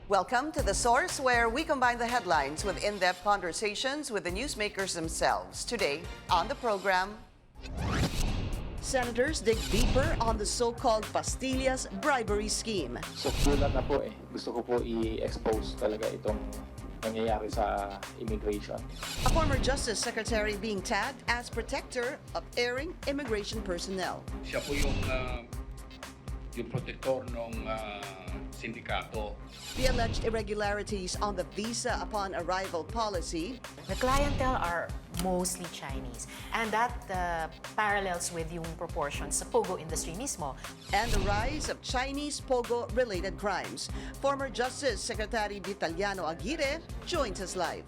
Welcome to The Source, where we combine the headlines with in-depth conversations with the newsmakers themselves. Today on the program, senators dig deeper on the so-called Pastillas bribery scheme. So gulat na po Gusto ko po i-expose talaga itong nangyayari sa immigration. A former Justice Secretary being tagged as protector of erring immigration personnel. Siya po yung protektor ng sindikato. The alleged irregularities on the visa upon arrival policy. The clientele are mostly Chinese, and that parallels with yung proportions sa POGO industry mismo. And the rise of Chinese-POGO related crimes. Former Justice Secretary Vitaliano Aguirre joins us live.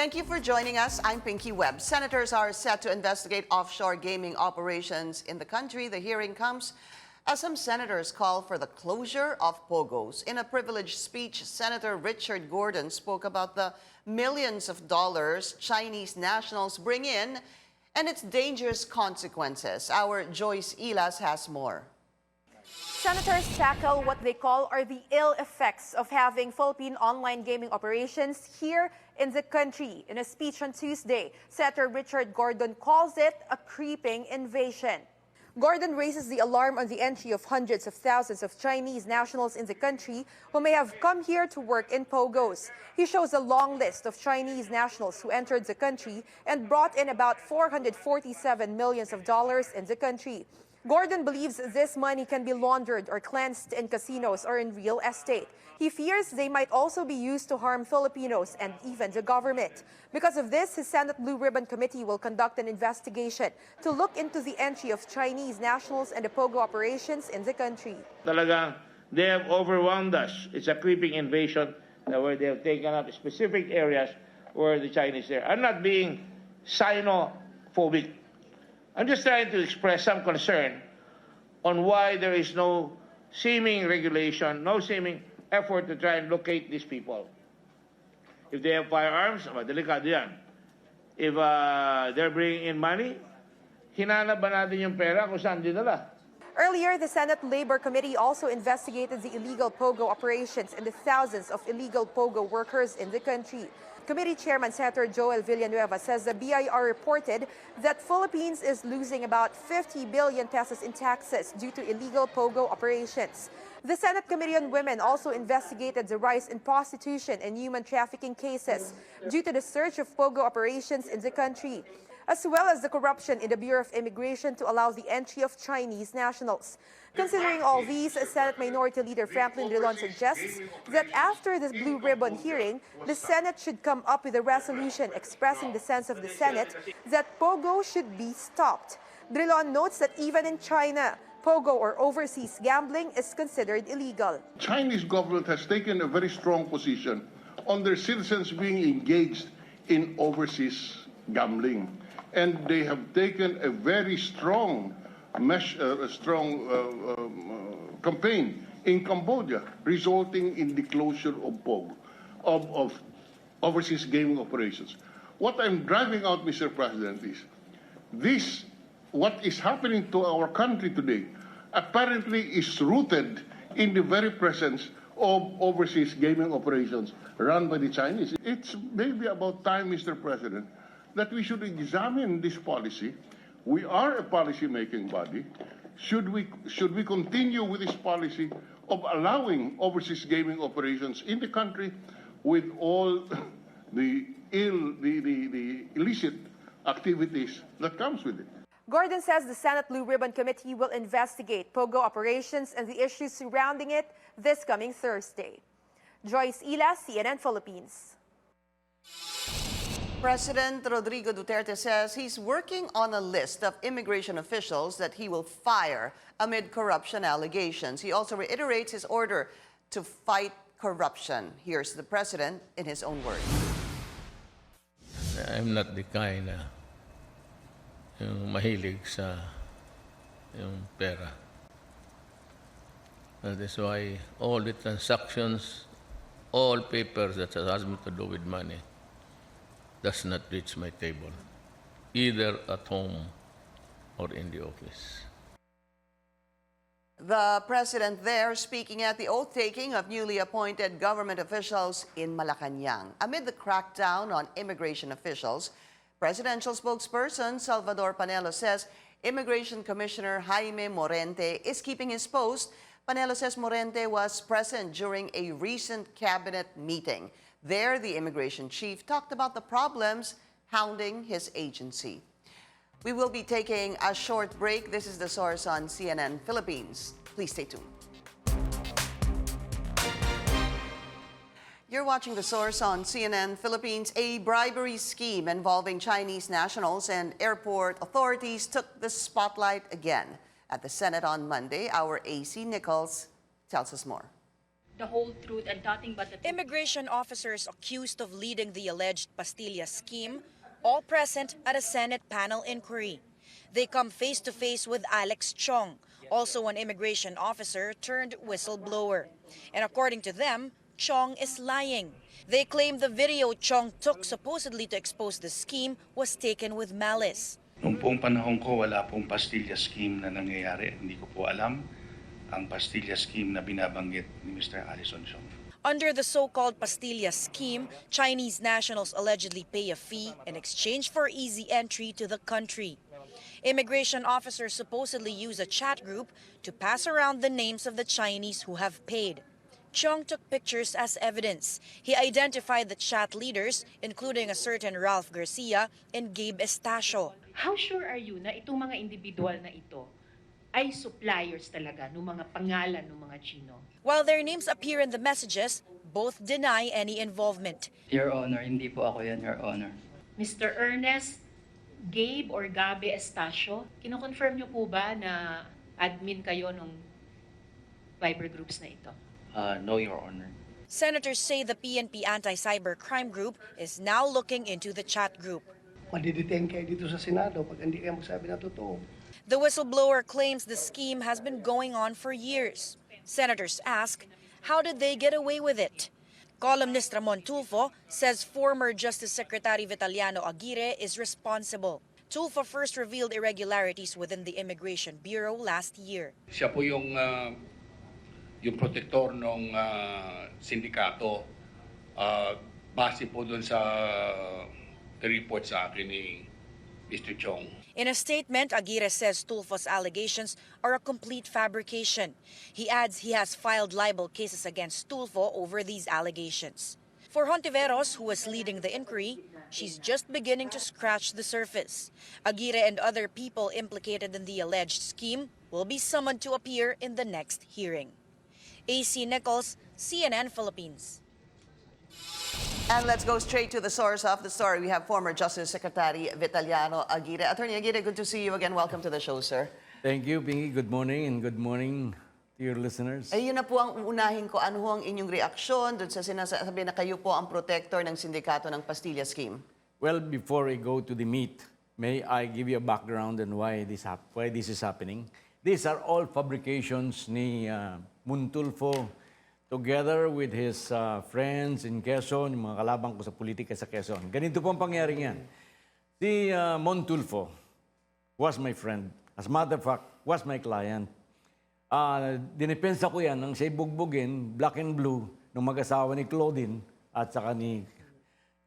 Thank you for joining us. I'm Pinky Webb. Senators are set to investigate offshore gaming operations in the country. The hearing comes as some senators call for the closure of POGOs. In a privileged speech, Senator Richard Gordon spoke about the millions of dollars Chinese nationals bring in and its dangerous consequences. Our Joyce Ilas has more. Senators tackle what they call are the ill effects of having Philippine online gaming operations here in the country. In a speech on Tuesday, Senator Richard Gordon calls it a creeping invasion. Gordon raises the alarm on the entry of hundreds of thousands of Chinese nationals in the country who may have come here to work in POGOs. He shows a long list of Chinese nationals who entered the country and brought in about $447 million in the country. Gordon believes this money can be laundered or cleansed in casinos or in real estate. He fears they might also be used to harm Filipinos and even the government. Because of this, his Senate Blue Ribbon Committee will conduct an investigation to look into the entry of Chinese nationals and the POGO operations in the country. Talagang they have overwhelmed us. It's a creeping invasion where they have taken up specific areas where the Chinese are. I'm not being xenophobic. I'm just trying to express some concern on why there is no seeming regulation, no seeming effort to try and locate these people. If they have firearms, delikado yan. If they're bringing in money, hinanap ba natin yung pera kung saan dinala? Earlier, the Senate Labor Committee also investigated the illegal POGO operations and the thousands of illegal POGO workers in the country. Committee Chairman Senator Joel Villanueva says the BIR reported that Philippines is losing about 50 billion pesos in taxes due to illegal POGO operations. The Senate Committee on Women also investigated the rise in prostitution and human trafficking cases due to the surge of POGO operations in the country, as well as the corruption in the Bureau of Immigration to allow the entry of Chinese nationals. Considering all these, Senate Minority Leader Franklin Drilon suggests that after this Blue Ribbon hearing, the Senate should come up with a resolution expressing the sense of the Senate that POGO should be stopped. Drilon notes that even in China, POGO or overseas gambling is considered illegal. Chinese government has taken a very strong position on their citizens being engaged in overseas gambling. And they have taken a very strong campaign in Cambodia, resulting in the closure of POGO, of overseas gaming operations. What I'm driving out, Mr. President, is this, what is happening to our country today, apparently is rooted in the very presence of overseas gaming operations run by the Chinese. It's maybe about time, Mr. President, that we should examine this policy. We are a policy-making body. Should we continue with this policy of allowing overseas gaming operations in the country with all the illicit activities that comes with it? Gordon says the Senate Blue Ribbon Committee will investigate POGO operations and the issues surrounding it this coming Thursday. Joyce Ila, CNN Philippines. President Rodrigo Duterte says he's working on a list of immigration officials that he will fire amid corruption allegations. He also reiterates his order to fight corruption. Here's the president in his own words. I'm not the kind yung mahilig sa yung pera. That is why all the transactions, all papers that has to do with money does not reach my table. either at home or in the office. The president there speaking at the oath-taking of newly appointed government officials in Malacanang. Amid the crackdown on immigration officials, presidential spokesperson Salvador Panelo says Immigration Commissioner Jaime Morente is keeping his post. Panelo says Morente was present during a recent cabinet meeting. There, the immigration chief talked about the problems hounding his agency. We will be taking a short break. This is The Source on CNN Philippines. Please stay tuned. You're watching The Source on CNN Philippines. A bribery scheme involving Chinese nationals and airport authorities took the spotlight again. At the Senate on Monday, our AC Nichols tells us more. The whole truth and nothing but the truth. Immigration officers accused of leading the alleged Pastillas scheme, all present at a Senate panel inquiry. They come face to face with Alex Chong, also an immigration officer turned whistleblower. And according to them, Chong is lying. They claim the video Chong took supposedly to expose the scheme was taken with malice. Noong poong panahon ko, wala pong Pastillas scheme na nangyayari. Hindi ko po alam ang Pastillas scheme na binabanggit ni Mr. Alison Chong. Under the so-called Pastillas scheme, Chinese nationals allegedly pay a fee in exchange for easy entry to the country. Immigration officers supposedly use a chat group to pass around the names of the Chinese who have paid. Chong took pictures as evidence. He identified the chat leaders, including a certain Ralph Garcia and Gabe Estacio. How sure are you na itong mga individual na ito ay suppliers talaga ng mga pangalan ng mga Chino? While their names appear in the messages, both deny any involvement. Your Honor, hindi po ako yan, Your Honor. Mr. Ernest, Gabe or Gabe Estacio, kinoconfirm niyo po ba na admin kayo ng Viber groups na ito? No, Your Honor. Senators say the PNP anti-cybercrime group is now looking into the chat group. Madidetain kayo dito sa Senado pag hindi kayo magsabi na totoo. The whistleblower claims the scheme has been going on for years. Senators ask, how did they get away with it? Columnist Ramon Tulfo says former Justice Secretary Vitaliano Aguirre is responsible. Tulfo first revealed irregularities within the Immigration Bureau last year. Siya po yung protektor ng sindikato base po doon sa report sa akin ni Mr. Chong. In a statement, Aguirre says Tulfo's allegations are a complete fabrication. He adds he has filed libel cases against Tulfo over these allegations. For Hontiveros, who was leading the inquiry, she's just beginning to scratch the surface. Aguirre and other people implicated in the alleged scheme will be summoned to appear in the next hearing. AC Nichols, CNN Philippines. And let's go straight to the source of the story. We have former Justice Secretary Vitaliano Aguirre. Attorney Aguirre, good to see you again. Welcome to the show, sir. Thank you, Pingy. Good morning and good morning to your listeners. Ay, yun na po ang unahin ko. Ano ho ang inyong reaksyon doon sa sinasabi na kayo po ang protector ng sindikato ng Pastillas scheme? Well, before I go to the meat, may I give you a background on why this is happening? These are all fabrications ni Muntulfo together with his friends in Quezon, yung mga kalabang ko sa politika sa Quezon. Ganito po ang pangyari yan. Si Montulfo was my friend. As a matter of fact, was my client. Dinipensa ko yan nang siya'y bugbugin, black and blue, ng mag-asawa ni Claudine at saka ni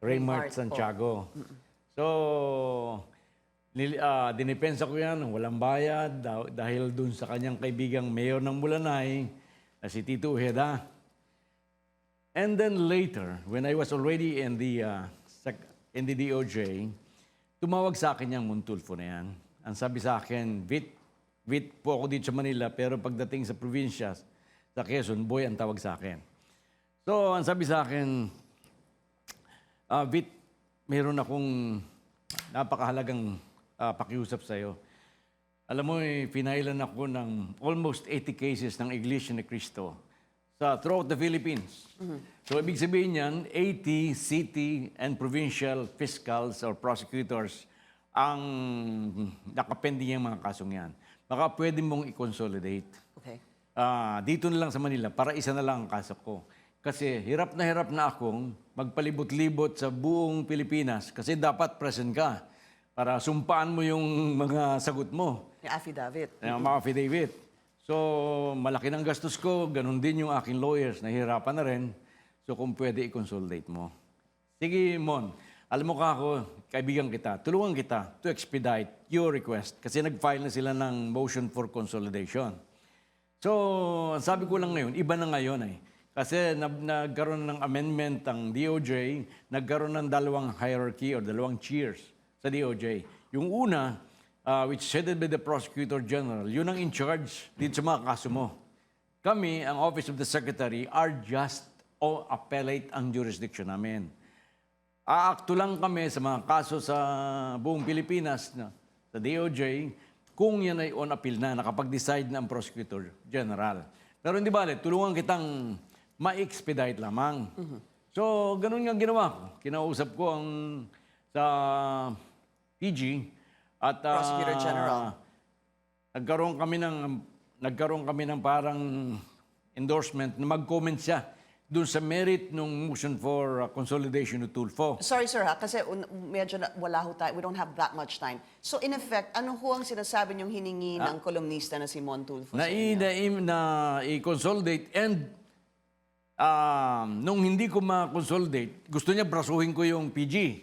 Raymart Santiago. So, dinipensa ko yan, walang bayad, dahil dun sa kanyang kaibigang mayor ng Mulanay, na si Tito Ujeda. And then later, when I was already in the DOJ, tumawag sa akin yung Muntulfo na yan. Ang sabi sa akin, Vit po ako dito sa Manila, pero pagdating sa probinsya, sa Quezon, Boy ang tawag sa akin. So, ang sabi sa akin, Vit, meron akong napakahalagang pakiusap sa'yo. Alam mo, pinailan ako ng almost 80 cases ng Iglesia ni Cristo throughout the Philippines. Mm-hmm. So, ibig sabihin niyan, 80 city and provincial fiscals or prosecutors ang nakapending yung mga kasong yan. Baka pwede mong i-consolidate. Okay. Dito na lang sa Manila, para isa na lang ang kaso ko. Kasi hirap na akong magpalibot-libot sa buong Pilipinas kasi dapat present ka. para sumpaan mo yung mga sagot mo. Yung affidavit. Yung mga affidavit. So, malaki ng gastos ko. Ganon din yung aking lawyers. Nahihirapan na rin. So, kung pwede, i-consolidate mo. Sige, Mon. Alam mo ka ako, kaibigan kita, tulungan kita to expedite your request. Kasi nag-file na sila ng motion for consolidation. So, sabi ko lang ngayon, iba na ngayon eh. Kasi nagkaroon ng amendment ang DOJ, nagkaroon ng dalawang hierarchy or dalawang tiers sa DOJ. Yung una, which is headed by the Prosecutor General, yun ang in charge dito sa mga kaso mo. Kami, ang Office of the Secretary, are just o appellate ang jurisdiction namin. Aakto lang kami sa mga kaso sa buong Pilipinas, sa DOJ, kung yan ay on appeal na, nakapag-decide na ang Prosecutor General. Pero hindi bale, tulungan kitang ma-expedite lamang. So, ganun nga ginawa ko. Kinausap ko ang sa PG at Prosecutor General. nagkaroon kami ng parang endorsement na mag-comment siya doon sa merit ng motion for consolidation of Tulfo. Sorry sir ha, kasi medyo wala ho tayo, we don't have that much time. So in effect, ano ho ang sinasabi niyong hiningi ng kolumnista na si Mon Tulfo? Na i-consolidate and nung hindi ko ma-consolidate, gusto niya brasuhin ko yung PG.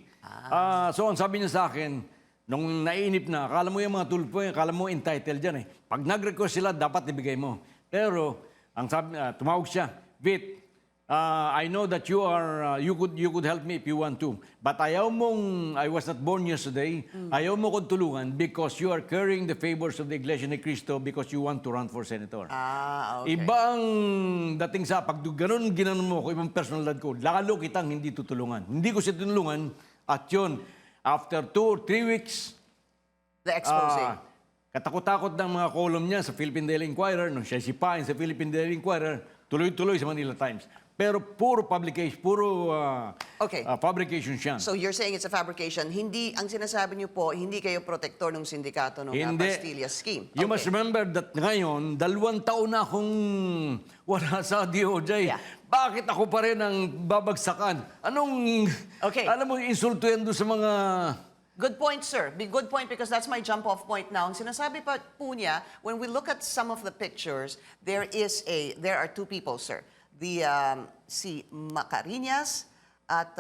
So ang sabi niya sa akin, nung nainip na, akala mo yung mga Tulfo, akala mo entitled dyan eh. Pag nag-request sila, dapat ibigay mo. Pero, ang sabi, tumawag siya, Vit, I know that you could help me if you want to. But ayaw mong, I was not born yesterday, ayaw mo kong tulungan because you are carrying the favors of the Iglesia ni Cristo because you want to run for senator. Okay. Iba ang dating sa pag gano'n mo ko, ibang personalidad ko, lalo kitang hindi tutulungan. Hindi ko siya tutulungan at yun, after 2 or 3 weeks, The expose. katakot-takot ng mga column niya sa Philippine Daily Inquirer, nung siya sipain sa Philippine Daily Inquirer, tuloy-tuloy sa Manila Times. Pero puro publication, fabrication siya. So you're saying it's a fabrication. Hindi, ang sinasabi niyo po, hindi kayo protektor ng sindikato ng Pastillas scheme. You must remember that ngayon, 2 taon na akong wala sa DOJ. Yeah. Bakit ako pa rin ang babagsakan? Alam mo, insulto yan doon sa mga... Good point, sir. Good point because that's my jump-off point now. Ang sinasabi pa po niya, when we look at some of the pictures, there are 2 people, sir. Si Macarinas at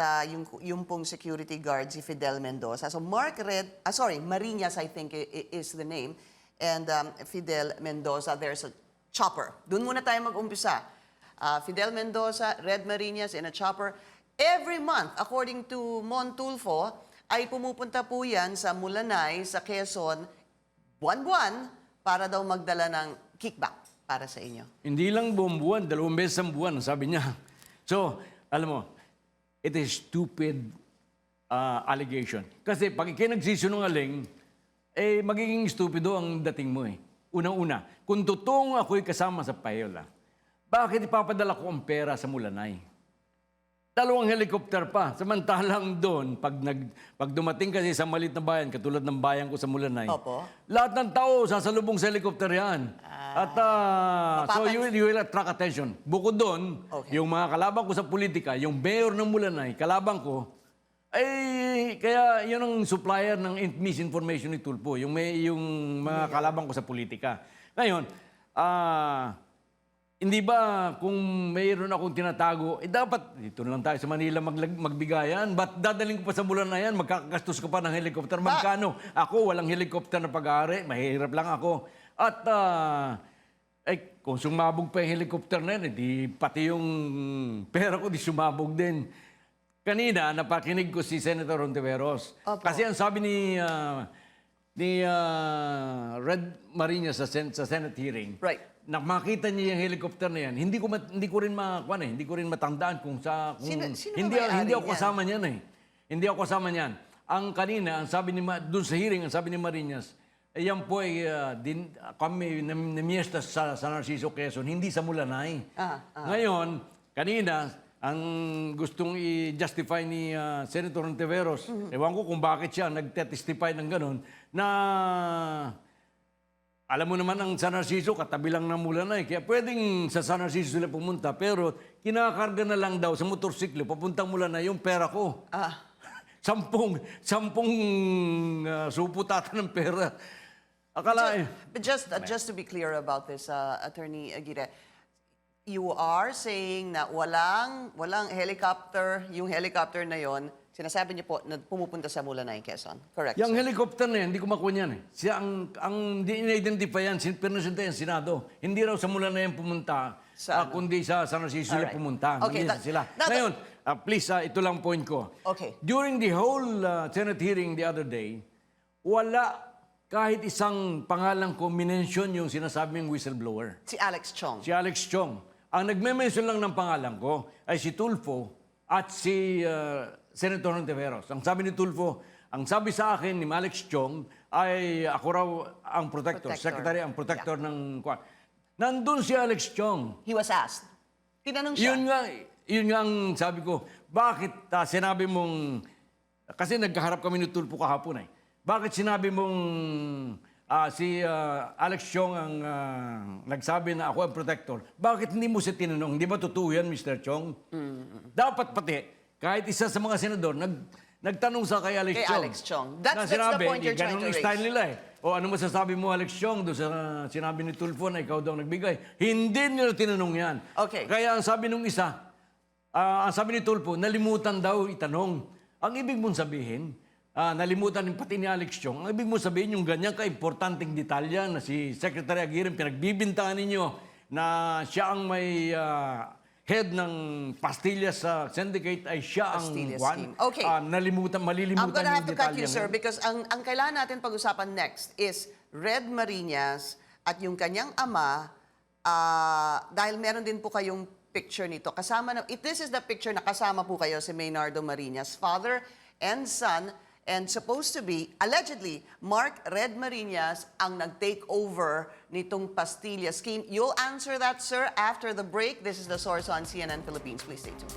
yung pong security guard, si Fidel Mendoza. So Marinas, I think, is the name. And Fidel Mendoza, there's a chopper. Doon muna tayo mag-umpisa. Fidel Mendoza, Red Marinas in a chopper. Every month, according to Mon Tulfo, ay pumupunta po yan sa Mulanay, sa Quezon, buwan-buwan, para daw magdala ng kickback para sa inyo. Hindi lang buwan, 2 beses ang buwan, sabi niya. So, alam mo, it is stupid allegation. Kasi pag ikinagsisinungaling, magiging stupido ang dating mo eh. Unang-una, kung totoong ako'y kasama sa payola, bakit ipapadala ko ang pera sa Mulanay? 2 helicopter pa. Samantalang doon, pag dumating kasi sa maliit na bayan, katulad ng bayan ko sa Mulanay, lahat ng tao sasalubong sa helicopter yan. At so you will attract attention. Bukod doon, yung mga kalabang ko sa politika, yung mayor ng Mulanay, kalabang ko, kaya yun ang supplier ng misinformation ni Tulfo, yung mga kalabang ko sa politika. Ngayon, hindi ba kung mayroon akong tinatago, dapat dito na lang tayo sa Manila magbigayan. Ba't dadaling ko pa sa Mulanay yan? Magkakagastos ko pa ng helicopter. Magkano? Ako, walang helicopter na pag-aari. Mahirap lang ako. At kung sumabog pa yung helicopter na yan, pati yung pera ko di sumabog din. Kanina, napakinig ko si Senator Hontiveros. Kasi ang sabi ni Red Marinas sa Senate hearing, na makita niya yung helicopter na yan, hindi ko rin matandaan kung hindi ako kasama niyan eh. Hindi ako kasama niyan. Ang kanina, doon sa hearing, ang sabi ni Marinas, yan po ay kami namiyesta sa Narciso, Quezon, hindi sa Mulanay. Ngayon, kanina, ang gustong i-justify ni Senator Hontiveros, ewan ko kung bakit siya nagte-testify ng gano'n, na alam mo naman ang San Narciso, katabi lang ng Mulanay. Kaya pwedeng sa San Narciso sila pumunta. Pero kinakarga na lang daw sa motorsiklo, papuntang Mulanay yung pera ko. sampung suputatan ng pera. Akala But just to be clear about this, Attorney Aguirre, you are saying na walang helicopter, yung helicopter na yon, sinasabi niyo po na pumupunta sa Mulanay, Quezon. Correct, yung sir? helicopter na yan, hindi ko makuha yan eh. Siya ang di-identify yan, pinresenta yan, Senado. Hindi raw sa mula na yan pumunta, kundi sa San Francisco Alright. pumunta. Okay, Hindi sila. Ngayon, please, ito lang point ko. Okay. During the whole Senate hearing the other day, wala kahit isang pangalan ko minention yung sinasabing whistleblower. Si Alex Chong. Si Alex Chong. Ang nagme-mention lang ng pangalan ko ay si Tulfo at si Senator Hontiveros. Ang sabi ni Tulfo, ang sabi sa akin ni Alex Chong ay ako raw ang protector. Secretary ang protector ng... Nandun si Alex Chong. He was asked. Tinanong siya. Yun nga ang sabi ko, bakit sinabi mong... Kasi nagkaharap kami ni Tulfo kahapon eh. Bakit sinabi mong si Alex Chong ang nagsabi na ako ang protector? Bakit hindi mo siya tinanong? Hindi ba totoo yan, Mr. Chong? Dapat pati, kahit isa sa mga senador, nagtanong sa kay Alex Kay Chong. Alex Chong. That's sinabi, the point you're trying to raise. style nila eh. O ano masasabi mo, Alex Chong, doon sa sinabi ni Tulfo na ikaw daw nagbigay? Hindi nila tinanong yan. Okay. Kaya ang sabi nung isa, ang sabi ni Tulfo, nalimutan daw itanong. Ang ibig mong sabihin, nalimutan din pati ni Alex Chong. Ang ibig mo sabihin yung ganyan ka-importanteng detalya na si Secretary Aguirre pinagbibintangan ninyo na siya ang may head ng Pastillas syndicate ay siya ang Pastillas one. scheme. Okay. Malilimutan I'm gonna have yung to cut detalya. you, sir, because ang kailangan natin pag-usapan next is Red Marinas at yung kanyang ama, dahil meron din po kayong picture nito. This is the picture na kasama po kayo si Maynardo Marinas, father and son, and supposed to be, allegedly, Mark Red Marinas ang nag-take over nitong Pastillas scheme. You'll answer that, sir, after the break. This is The Source on CNN Philippines. Please stay tuned.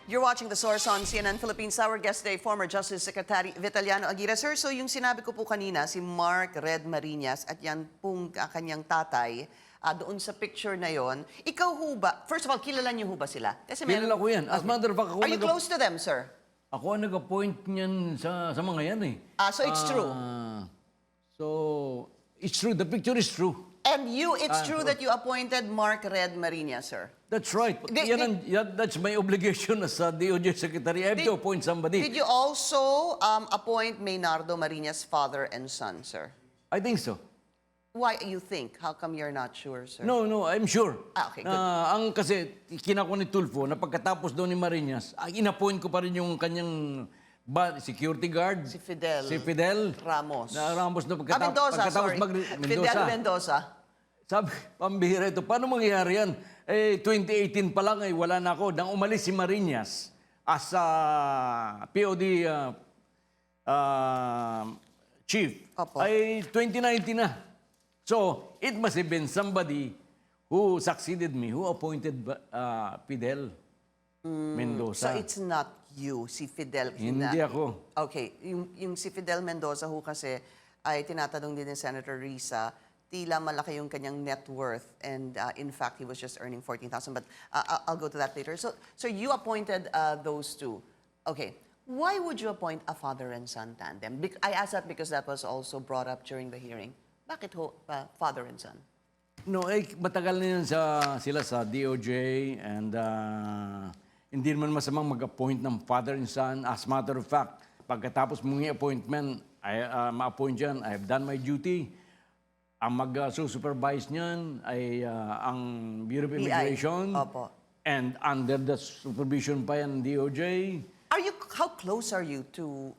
You're watching The Source on CNN Philippines. Our guest today, former Justice Secretary Vitaliano Aguirre. Sir, so yung sinabi ko po kanina, si Mark Red Marinas at yan pong kanyang tatay, doon sa picture na yon, ikaw ho ba, first of all, kilala niyo ho ba sila? Kasi Kilala ko yan. As matter of fact, Are you close to them, sir? Ako ang nag-appoint niyan sa mga yan eh. So it's true? So, it's true. The picture is true. And it's true that you appointed Mark Red Marinas, sir? That's right. That's my obligation as a DOJ Secretary. I have to appoint somebody. Did you also appoint Maynardo Marinas' father and son, sir? I think so. Why you think? How come you're not sure, sir? No, I'm sure. Okay, good. Ang kasi, kinako ni Tulfo, na pagkatapos doon ni Marinas, in-appoint ko pa rin yung kanyang security guard. Si Fidel. Si Fidel. Ramos. Ramos na Mendoza, sorry. Fidel Mendoza. Sabi, pambihira ito. Paano mangyayari yan? 2018 pa lang ay wala na ako. Nang umalis si Marinas as POD chief, ay 2019 na. So, it must have been somebody who succeeded me, who appointed Fidel Mendoza. So, it's not you, si Fidel. Hindi ako. Okay. Yung si Fidel Mendoza ho kasi ay tinatanong din ni Senator Risa, tila malaki yung kanyang net worth and in fact, he was just earning 14,000. But I'll go to that later. So you appointed those two. Okay. Why would you appoint a father and son tandem? I asked that because that was also brought up during the hearing. Bakit ho, father and son? No, matagal na yan sila sa DOJ and hindi naman masamang mag-appoint ng father and son. As a matter of fact, pagkatapos mong appointment, ma-appoint yan, I have done my duty. Ang mag-supervise niyan ay ang Bureau of Immigration. Opo. And under the supervision pa yan ng DOJ. How close are you to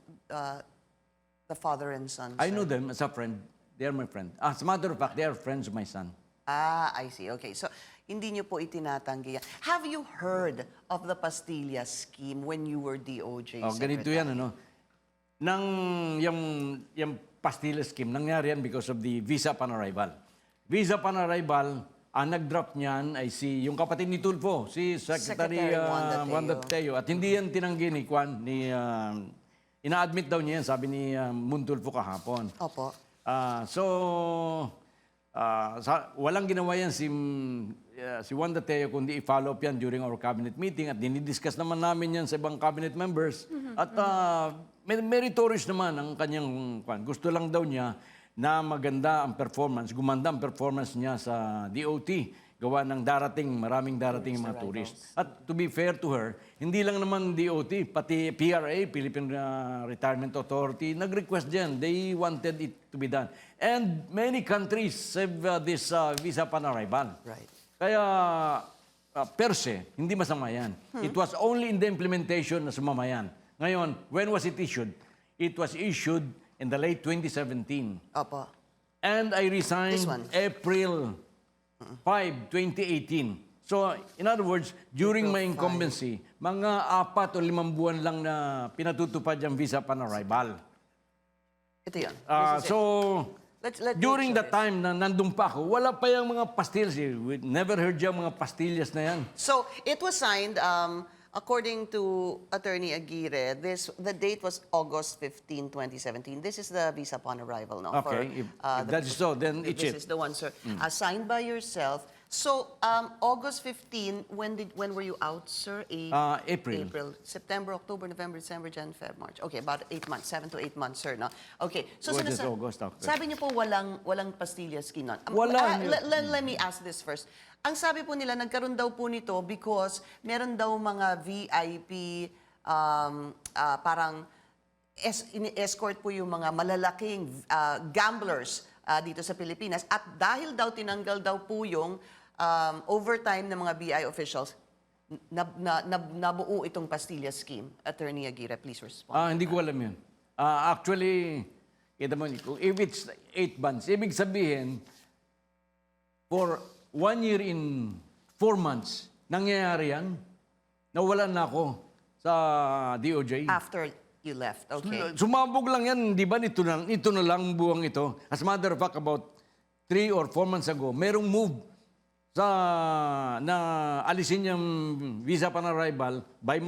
the father and son? I know them as a friend. They are my friend. As a matter of fact, they are friends of my son. I see. Okay. So, hindi niyo po itinatanggi yan. Have you heard of the Pastillas scheme when you were DOJ Secretary? Ganito yan, ano? Yung Pastillas scheme, nangyari yan because of the visa upon arrival. Visa upon arrival, ang nag-drop niyan ay yung kapatid ni Tulfo, si Secretary Juan Duterte. At hindi yan tinanggi ni Juan, ina-admit daw niya yan, sabi ni Tulfo kahapon. Opo. Walang ginawa yan si Juan Dateo, kundi i-follow up yan during our cabinet meeting at dinidiscuss naman namin yan sa ibang cabinet members. At meritorious naman ang kanyang kwan. Gusto lang daw niya na maganda ang performance, gumanda ang performance niya sa DOT. Gawa ng maraming darating mga tourists. At to be fair to her, hindi lang naman DOT, pati PRA, Philippine Retirement Authority, nag-request dyan. They wanted it to be done. And many countries have this visa upon arrival. Right. Kaya, per se, hindi masama yan. It was only in the implementation na sumama yan. Ngayon, when was it issued? It was issued in the late 2017. Opo. And I This resigned one. April 5, 2018. So, in other words, during my incumbency, mga 4 o 5 buwan lang na pinatutupad yung visa upon arrival. Ito yun. So, Let's during show the time na nandun pa ako, wala pa yung mga pastillas. We never heard yung mga pastillas na yan. So it was signed, according to Attorney Aguirre, the date was August 15, 2017. This is the visa upon arrival, no? Okay, if that is so, then it's This is the one, sir. Signed by yourself. So August 15, when were you out, sir? April. September, October, November, December, Jan, Feb, March. Okay, about 8 months, 7 to 8 months, sir. No? Okay. So What is August, October? sabi niyo po walang pastilla scheme. Wala. Let me ask this first. Ang sabi po nila, nagkaroon daw po nito because meron daw mga VIP parang escort po yung mga malalaking gamblers dito sa Pilipinas. At dahil daw tinanggal daw po yung overtime ng mga BI officials, nabuo itong pastilla scheme. Attorney Aguirre, please respond. Hindi ko alam yun. Actually, kita mo, if it's 8 months, ibig sabihin, for 1 year in 4 months, nangyayari yan, nawalan na ako sa DOJ. After you left, okay. Sumabog lang yan, di ba? Ito na lang buwang ito. As a matter of fact, about 3 or 4 months ago, merong move na alisin yung visa upon arrival by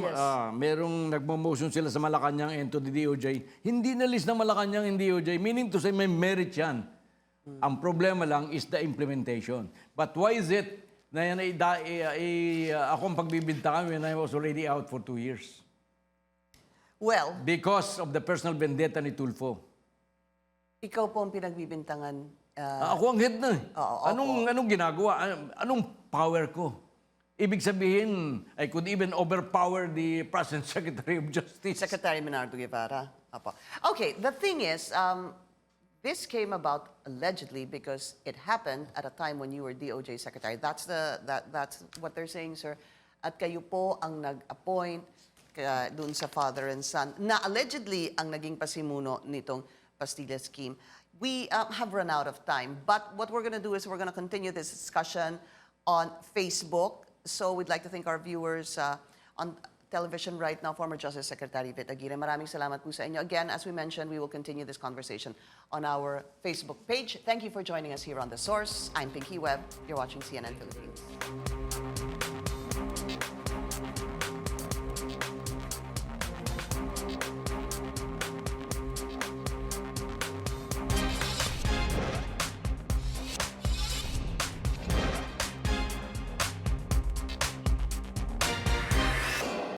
merong nagmo-motion sila sa Malacanang and to the DOJ. Hindi nalis na Malacanang and DOJ, meaning to say may merit yan. Ang problema lang is the implementation. But why is it na yan akong pagbibintangan when I was already out for 2 years? Well, Because of the personal vendetta ni Tulfo. ikaw po ang pinagbibintangan. Ako ang head na. Anong ginagawa? Anong power ko? Ibig sabihin, I could even overpower the President Secretary of Justice. Secretary Menardo Guevara. Apo. Okay, the thing is, this came about allegedly because it happened at a time when you were DOJ Secretary. That's what they're saying, sir. At kayo po ang nag-appoint dun sa father and son na allegedly ang naging pasimuno nitong Pastilla scheme. We have run out of time, but what we're going to do is we're going to continue this discussion on Facebook. So we'd like to thank our viewers on television right now, former Justice Secretary Vitaliano Aguirre. Maraming salamat po sa inyo. Again, as we mentioned, we will continue this conversation on our Facebook page. Thank you for joining us here on The Source. I'm Pinky Webb. You're watching CNN Philippines.